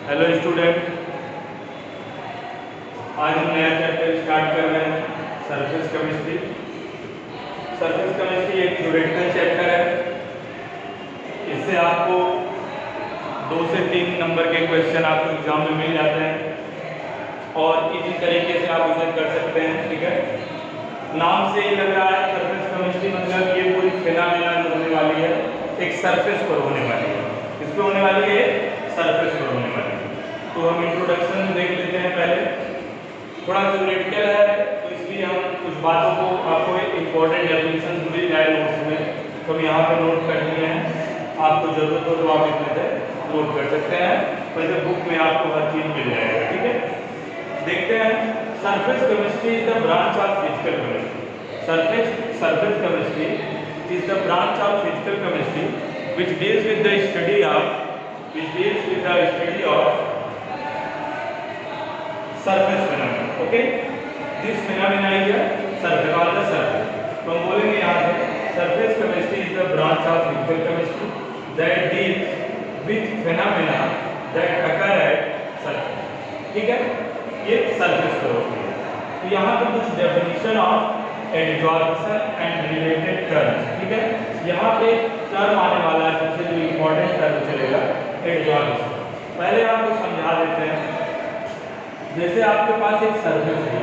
Hello student, आज हम नया चैप्टर स्टार्ट कर रहे हैं सरफेस केमिस्ट्री। सरफेस केमिस्ट्री एक थ्योरेटिकल चैप्टर है। इससे आपको 2 से 3 नंबर के क्वेश्चन आपको एग्जाम में मिल जाते हैं और इसी तरीके से आप उसे कर सकते हैं। ठीक है, नाम से ही लग रहा है सरफेस केमिस्ट्री मतलब ये पूरी फिनोमेना जो होने वाली है एक सरफेस पर होने वाली है। किस पे होने वाली है? सरफेस पर होने वाली है। तो हम इंट्रोडक्शन देख लेते हैं। पहले थोड़ा थ्योरेटिकल है तो इसलिए हम कुछ बातों को आपको एक इम्पोर्टेंट डेफिनेशन मिल जाए नोट्स में, तो हम यहाँ पे नोट कर लिए हैं। आपको जरूरत हो तो आप इसमें से नोट कर सकते हैं, वैसे बुक में आपको हर चीज़ मिल जाएगा। ठीक है, देखते हैं। Surface chemistry is the branch of physical chemistry. Surface chemistry is the branch of physical chemistry which deals with the study of surface phenomena. Okay, this phenomena is a surface on the surface. तो हम बोलेंगे यहाँ पे surface chemistry is the branch of physical chemistry that deals with phenomena that occur at surface. ठीक है, ये surface पर होती है। तो यहाँ पे कुछ definition of adsorption and related terms। ठीक है, यहाँ पे टर्म आने वाला है, सबसे जो इम्पोर्टेंट टर्म चलेगा एडजॉर्प्शन। पहले आपको समझा देते हैं। जैसे आपके पास एक सरफेस है,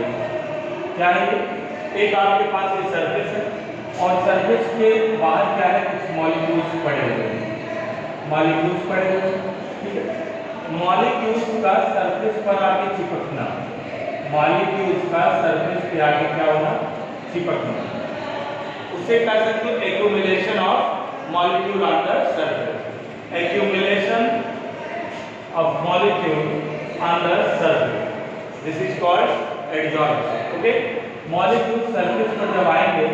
क्या है ये? एक आपके पास ये सरफेस है और सरफेस के बाहर क्या है? कुछ मॉलिक्यूल्स पड़े हुए हैं। मॉलिक्यूल्स पड़े हुए हैं, ठीक है। मॉलिक्यूल्स का सरफेस पर आके चिपकना, मॉलिक्यूल्स का सरफेस पे आके क्या होना? चिपकना। उसे कह सकते हैं accumulation of molecule on the surface, accumulation of molecule on the surface, this is called adsorption। okay, molecule surface पर जब आएंगे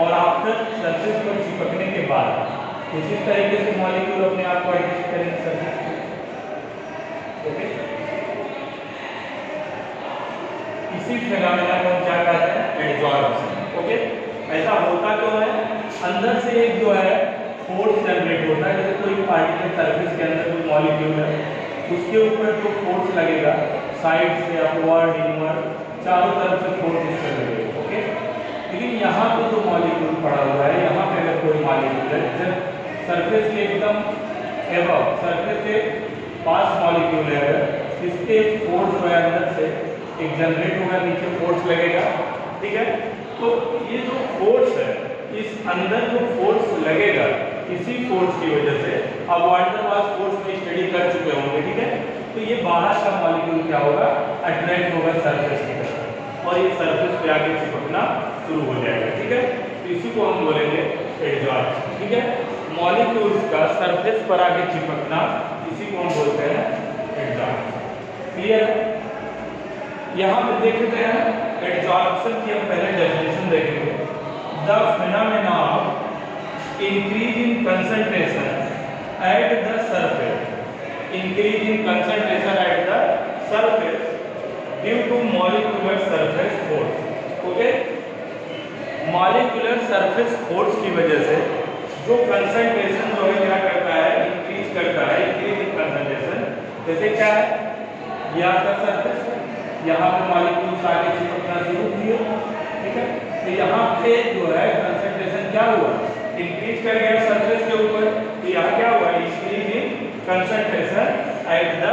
और आफ्टर सरफेस पर चिपकने के बाद कुछ इस तरीके से मॉलिक्यूल अपने आप को एडजस्ट करेंगे सरफेस पे। ओके, इसी फिनोमेना को हम क्या कहते हैं? एडसॉर्प्शन। ओके, ऐसा होता क्यों है? अंदर से एक जो है फोर्स जनरेट होता है। जैसे कोई पार्टिकल सरफेस के अंदर कोई मॉलिक्यूल है, उसके ऊपर जो फोर्स लगेगा साइड से अपवर्ड इनवर्ड चारों तरफ से फोर्स इससे लगेगा। ओके, लेकिन यहाँ पे जो मॉलिक्यूल पड़ा हुआ है, यहाँ पे अगर कोई मॉलिक्यूल है जब सरफेस के एकदम एबव, सरफेस के पास मॉलिक्यूल है, अगर इसके फोर्स जो है अंदर से एक जनरेट होगा, नीचे फोर्स लगेगा। ठीक है, तो ये जो फोर्स है, इस अंदर जो फोर्स लगेगा, इसी फोर्स की वजह से अब वाटर वास फोर्स में स्टडी कर चुके होंगे। ठीक है, तो ये बाहर का मॉलिक्यूल क्या होगा? अट्रैक्ट होगा सरफेस की तरफ और ये सरफेस पे आके चिपकना शुरू हो जाएगा। ठीक है, तो इसी को हम बोलेंगे एडसॉर्प्शन। ठीक है, मॉलिक्यूल्स का सरफेस पर आके चिपकना, इसी को हम बोलते हैं एडसॉर्प्शन। क्लियर? यहाँ पे देखते हैं एडसॉर्प्शन की हम पहले डेफिनेशन देखेंगे। The phenomena of increase in concentration at the surface, increase in concentration at the surface due to molecular surface force। Okay, molecular surface force की वजह से जो concentration जो है क्या करता है? इंक्रीज करता है। increase in concentration जैसे क्या है? ये आपका surface, यहाँ पे मॉलिक्यूल्स आगे चिपकना शुरू किए। ठीक है, तो यहाँ पे जो है concentration क्या हुआ? इंक्रीज कर गया सरफेस के ऊपर। तो यहाँ क्या हुआ? Increase in concentration at the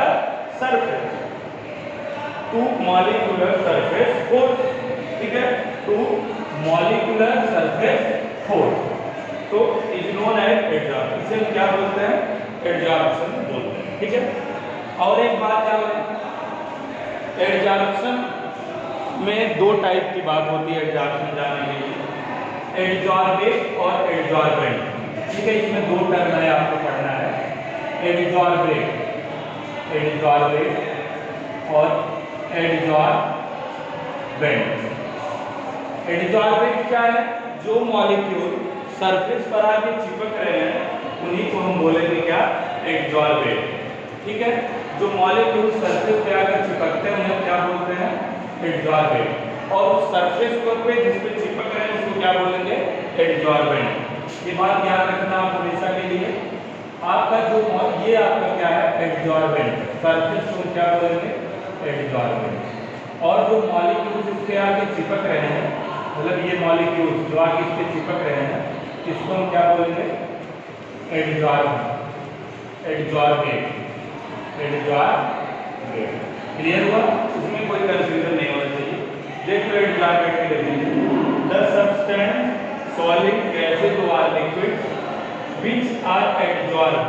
surface to molecular surface force. ठीक है, टू मॉलिक्यूलर सरफेस फोर्स, तो इज नोन एज एडसॉर्प्शन। इसे हम क्या बोलते हैं? एडसॉर्प्शन बोलते हैं। ठीक है, और एक बात क्या है, एडसॉर्प्शन में 2 टाइप की बात होती है एडसॉर्प्शन जानने के लिए, एडसॉर्बेट और एडसॉर्बेंट। ठीक है, इसमें 2 टर्म है, आपको पढ़ना है। एडसॉर्बेट और एडसॉर्बेंट। एडसॉर्बेट क्या है? जो मॉलिक्यूल सरफेस पर आके चिपक रहे हैं उन्हीं को हम बोलेंगे क्या? एडसॉर्बेट। ठीक है, जो मॉलिक्यूल सरफेस पे आकर चिपकते हैं उन्हें क्या बोलते हैं? एडसॉर्बेट। और उस सरफेस पे जिस पे चिपक रहे हैं उसको क्या बोलेंगे? एडसॉर्बेंट। ये बात याद रखना आप हमेशा के लिए। आपका जो ये आपका क्या है, एडजॉर्बेंट। सरफेस को क्या बोलेंगे, एडजॉर्बेंट। और जो मॉलिक्यूल्स इसके आगे चिपक रहे हैं, मतलब ये मॉलिक्यूल्स जो आगे इसके चिपक रहे हैं, इसको हम क्या बोलेंगे, एडजॉर्बेंट, एडजॉर्बेंट, एडजॉर्बेंट। क्लियर हुआ? इसमें कोई कंफ्यूजन नहीं होना चाहिए। देखो एडजॉर्बेंट की definition, the substance solid gases और liquid which are adsorbed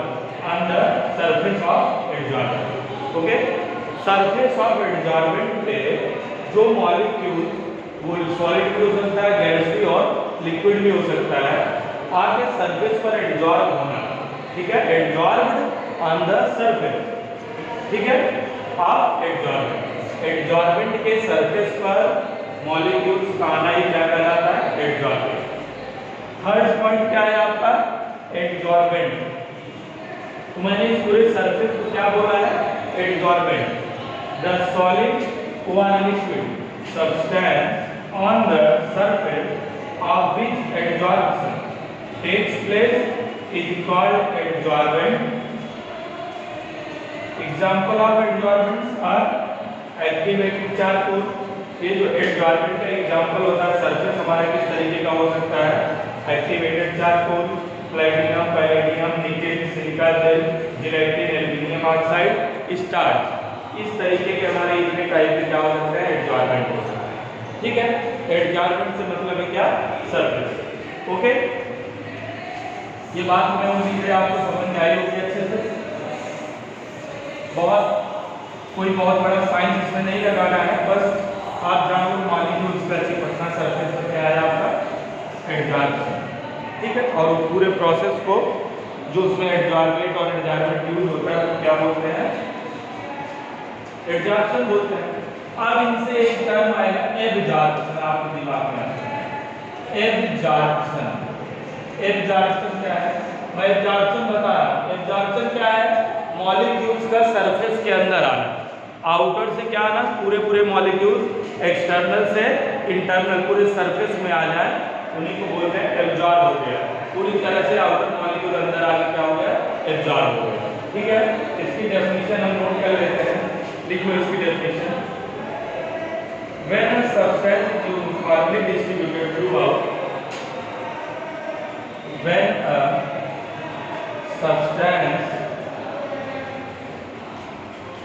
on the surface of adsorbent। Okay, surface of adsorbent पे जो मॉलिक्यूल, वो सॉलिड भी हो सकता है, गैस भी और लिक्विड भी हो सकता है, आके सरफेस पर एडजॉर्ब होना, ठीक है, एडजॉर्ब्ड ऑन द सरफेस, ठीक है, ऑफ एडजॉर्बेंट। एडजॉर्बेंट के सरफेस पर मॉलिक्यूल्स का आना ही क्या कहलाता है, एडजॉर्बेंट। थर्ड पॉइंट क्या है आपका, एडजॉर्बेंट। तो मैंने इस पूरे सरफेस को क्या बोला है, एडजॉर्बेंट। द सॉलिड और liquid substance on the surface of which adsorption takes place is called adsorbent. Example of adsorbents are activated charcoal. ये जो एडजॉर्बेंट का एग्जांपल होता है, सरफेस हमारा किस तरीके का हो सकता है, activated charcoal, platinum, palladium, nickel, silica gel, gelatin, aluminium oxide, starch. इस तरीके के हमारे इतने टाइप के क्या हो सकते हैं, एडजॉर्बेंट हो सकते हैं, ठीक है। एडजॉर्बेंट से मतलब है क्या, सरफेस। ओके, ये बात हमें उम्मीद है आपको समझ में आई होगी अच्छे से। कोई बहुत बड़ा साइंस इसमें नहीं लगाना है, बस आप जानो मॉलिक्यूल्स का चिपकना सरफेस पर क्या है आपका, एडजॉर्बेंट, ठीक है। और पूरे प्रोसेस को जो उसमें एडजॉर्बेंट और एडजॉर्बेंट यूज होता है, तो क्या बोलते हैं, एडजॉर्प्शन बोलते हैं। अब इनसे एक टर्म आएगा एब्जॉर्प्शन, आपके दिमाग में आता है एब्जॉर्प्शन। एब्जॉर्प्शन क्या है, मैं एब्जॉर्प्शन बता रहा हूं। एब्जॉर्प्शन क्या है, मॉलिक्यूल्स का सरफेस के अंदर आना, आउटर से क्या आना, पूरे मॉलिक्यूल एक्सटर्नल से इंटरनल पूरे सरफेस में आ जाए, उन्हीं को बोलते हैं एब्जॉर्ब हो गया। पूरी तरह से आउटर मॉलिक्यूल अंदर आके क्या हो गया, एब्जॉर्ब हो गया, ठीक है। इसकी डेफिनेशन हम नोट कर लेते हैं, लिखो इसकी definition. When a substance is uniformly distributed throughout, when a substance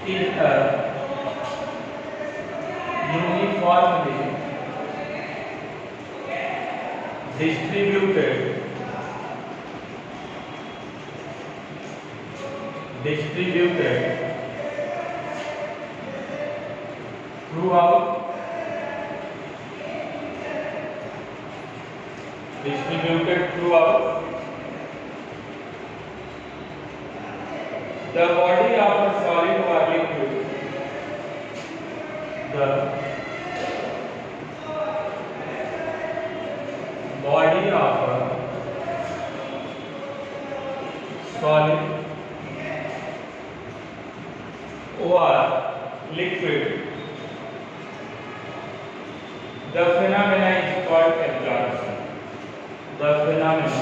is a uniformly distributed throughout the body of a solid or liquid, the body of a solid or liquid, the phenomena is called absorption. The phenomena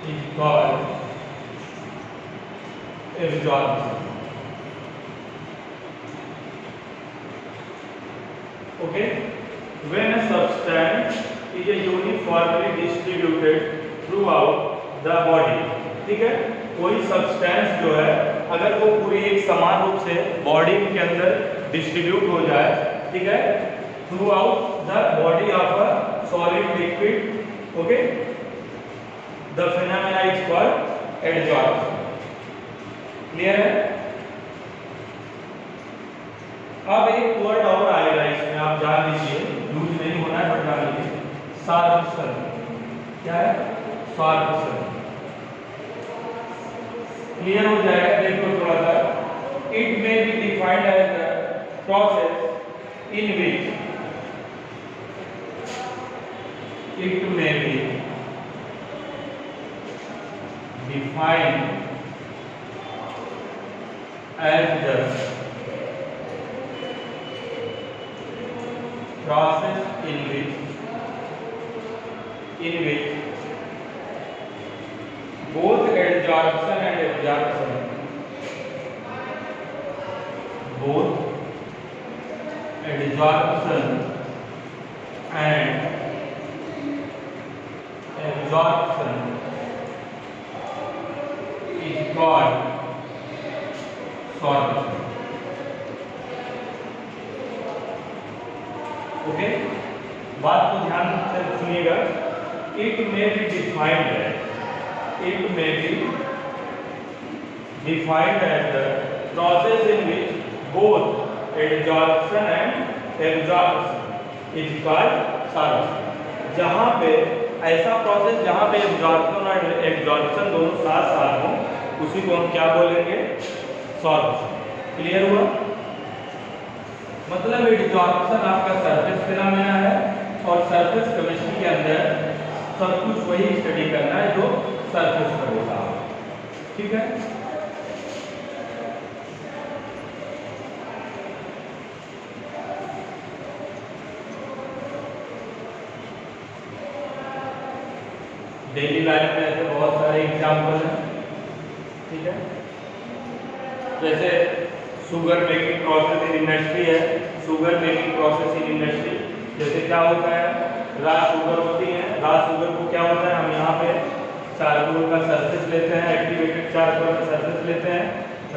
is called absorption. Okay, when a substance is uniformly distributed throughout the body, ठीक है, कोई substance जो है अगर वो पूरी एक समान रूप से बॉडी के अंदर डिस्ट्रीब्यूट हो जाए, ठीक है, through out the body of a solid liquid, okay, the phenomena is called adsorption. Clear है? अब एक वर्ड और आएगा इसमें, आप जान लीजिए, यूज नहीं होना है बट जान लीजिए, सॉर्प्शन। क्या है? सॉर्प्शन। क्लियर हो जाएगा, देखो थोड़ा सा। It may be defined as the process in which it may be defined as the process in which in which both adsorption and absorption both adsorption and absorption is called sorption. Okay, बात को ध्यान से सुनिएगा। It may be defined as the process in which both adsorption and absorption is called sorption. जहां पे ऐसा process जहां पे एब्जॉर्प्शन और एब्जॉर्प्शन दोनों साथ साथ हों, उसी को हम क्या बोलेंगे? सॉर्प्शन। क्लियर हुआ? मतलब एडजॉर्प्शन आपका सरफेस फिनोमेना है और सरफेस केमिस्ट्री के अंदर सब कुछ वही स्टडी करना है जो सरफेस पर होता है। ठीक है, डेली लाइफ में ऐसे बहुत सारे एग्जाम्पल हैं। ठीक है, जैसे sugar making process in industry है। Sugar making process in industry जैसे क्या होता है? रॉ शुगर होती है। रॉ शुगर को क्या होता है? हम यहाँ पे चारकोल का सरफेस लेते हैं, एक्टिवेटेड चारकोल का सरफेस लेते हैं,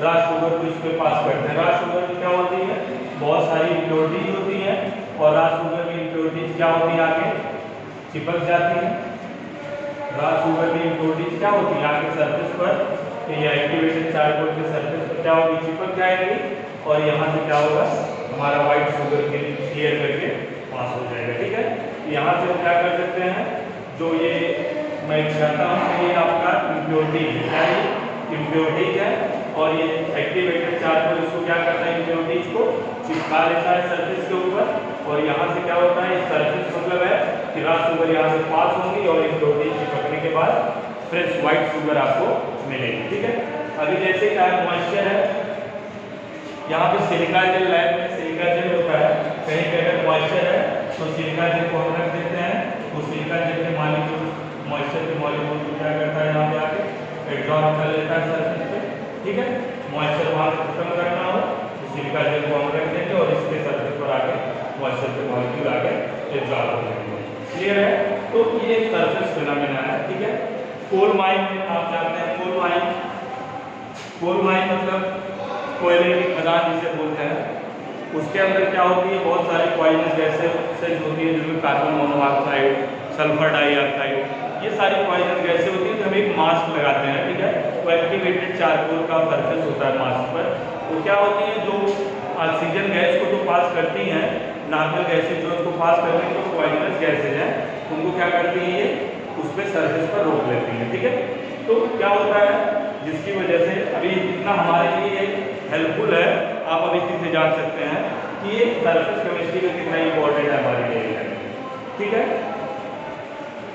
रॉ शुगर को इस पे पास करते हैं। रॉ शुगर में क्या होती है? बहुत सारी इम्प्योरिटीज होती हैं और रॉ शुगर में इम्प्योरिटीज क्या होती है? आगे चिपक जाती है। रॉ शुगर में इम्प्योरिटीज क्या होती है? आगे सरफेस पर या एक्टिवेटेड चारकोल के सरफेस पर क्या होगी? चिपक जाएगी और यहाँ से क्या होगा? हमारा व्हाइट शुगर के क्लियर करके पास हो जाएगा। ठीक है, यहाँ से हम क्या कर सकते हैं? जो ये मैं कहता हूँ कि ये आपका इम्प्योरिटीज है। क्या ये इम्प्योरिटीज है? और ये एक्टिवेटेड चारकोल इसको क्या करता है? इम्प्योरिटीज को चिपका लेता है सरफेस के ऊपर और यहाँ से क्या होता है? इस सरफेस मतलब है कि रॉ शुगर यहाँ से पास होंगी और इम्प्योरिटीज चिपकने के बाद फ्रेश व्हाइट शुगर आपको मिलेगी। ठीक है, अभी जैसे क्या है? मॉइस्चर है, यहाँ पे सिलिका जेल लैब में सिलिका जेल होता है। कहीं पे अगर मॉइस्चर है तो सिलिका जेल को हम रख देते हैं, तो सिलिका जेल के मॉलिक्यूल मॉइस्चर के मॉलिक्यूल को क्या करता है? यहाँ पे आके एब्जॉर्ब कर लेता है सरफेस पे। ठीक है, मॉइस्चर वहाँ से खत्म करना हो तो सिलिका जेल को हम रख देंगे और इसके सरफेस पर आके मॉइस्चर के मॉलिक्यूल आके एब्जॉर्ब हो जाएंगे। क्लियर है? तो ये सरफेस फिनोमेना है। ठीक है, कोल माइन में आप जानते हैं, कोल माइन मतलब कोयले की खदान जिसे बोलते हैं। उसके अंदर क्या होती है? बहुत सारी पॉइजनस गैसेज होती है, जिसमें कार्बन मोनोऑक्साइड, सल्फर डाइऑक्साइड, ये सारी पॉइजनस गैसें होती हैं। तो हम एक मास्क लगाते हैं। ठीक है, वो एक्टिवेटेड चारकोल का सरफेस होता है मास्क पर। वो क्या होती है? जो ऑक्सीजन गैस को तो पास करती हैं, नॉर्मल गैसेज जो उसको पास करने की जो पॉइजनस गैसेज हैं उनको क्या करती है? ये उस पर सरफेस पर रोक लेती है। ठीक है, तो क्या होता है? जिसकी वजह से अभी इतना हमारे लिए हेल्पफुल है, आप अभी चीज़ से जान सकते हैं कि ये सरफेस केमिस्ट्री का कितना इंपॉर्टेंट है हमारे लिए। ठीक है,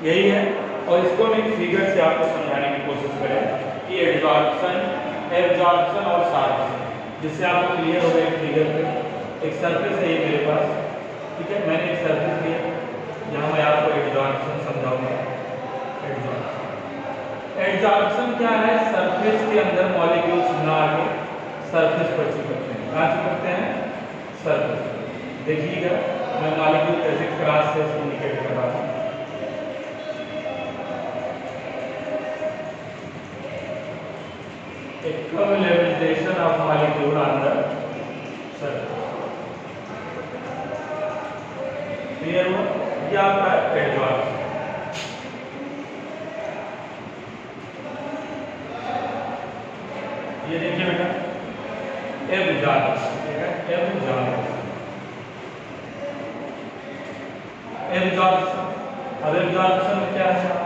यही है। और इसको हम एक फिगर से आपको समझाने की कोशिश करें कि एब्जॉर्प्शन और सॉर्प्शन, जिससे आपको क्लियर होगा। एक फिगर पे एक सरफेस है ये मेरे पास। ठीक है, मैंने एक सरफेस लिया, यहाँ मैं आपको एब्जॉर्प्शन समझाऊंगा। एब्जॉर्प्शन क्या है? सरफेस के अंदर मॉलिक्यूल्स ना आके सरफेस पर चिपकते हैं। कहाँ चिपकते हैं? सरफेस पर। देखिएगा मैं मॉलिक्यूल कैसे क्रॉस से इंडिकेट कर रहा हूँ। Accumulation of molecule on the surface. Clear हुआ? ये आपका एब्जॉर्प्शन। ये देखिए बेटा, एब्जॉर्प्शन। ठीक है, एब्जॉर्प्शन। अब एब्जॉर्प्शन में क्या है?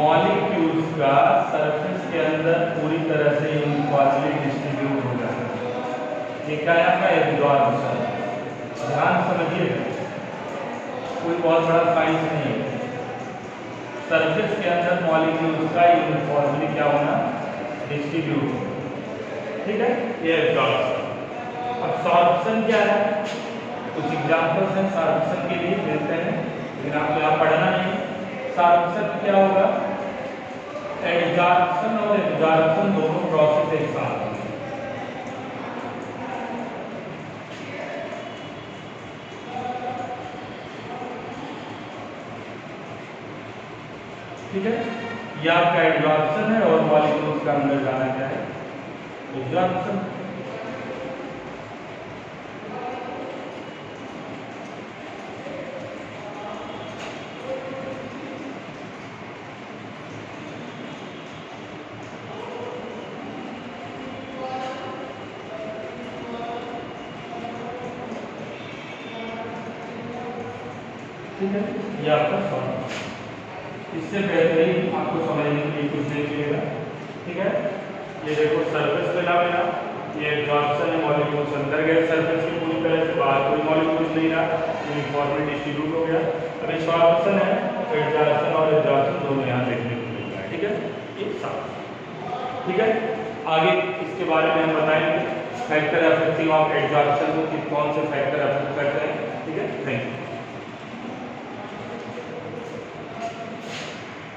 मॉलिक्यूल्स का सरफेस के अंदर पूरी तरह से यूनिफॉर्मली डिस्ट्रीब्यूट हो जाता है। ये क्या है आपका? एब्जॉर्प्शन। ध्यान समझिएगा, कोई बहुत बड़ा साइंस नहीं है। सरफेस के अंदर मॉलिक्यूल्स का यूनिफॉर्मली क्या होना? डिस्ट्रीब्यूट। ठीक है, ये एब्जॉर्प्शन। अब सॉर्प्शन क्या है, कुछ एग्जांपल्स हैं सॉर्प्शन के लिए देते हैं, लेकिन आपको यहाँ पढ़ना नहीं है। सॉर्प्शन क्या होगा, एडजॉर्प्शन और एब्जॉर्प्शन दोनों प्रोसेस एक साथ होंगे। ठीक है, ये आपका एडजॉर्प्शन है और मॉलिक्यूल्स का अंदर जाना क्या है, एब्जॉर्प्शन। ठीक है, ये आपका सॉल्व। इससे बेहतरीन आपको समझने के लिए कुछ नहीं चाहिएगा। ठीक है, ये देखो सरफेस मिला मेरा, ये एब्जॉर्प्शन है, मॉलिक्यूल्स अंदर गए सरफेस की पूरी तरह से, बाहर कोई मॉलिक्यूल्स नहीं रहा, यूनिफॉर्मली डिस्ट्रीब्यूट हो गया। अब एब्जॉर्प्शन है तो एब्जॉर्प्शन और एब्जॉर्प्शन दोनों यहाँ देखने को मिल रहा है। ठीक है, एक साथ। ठीक है, आगे इसके बारे में हम बताएंगे फैक्टर अफेक्टिंग ऑफ एब्जॉर्प्शन को, कि कौन से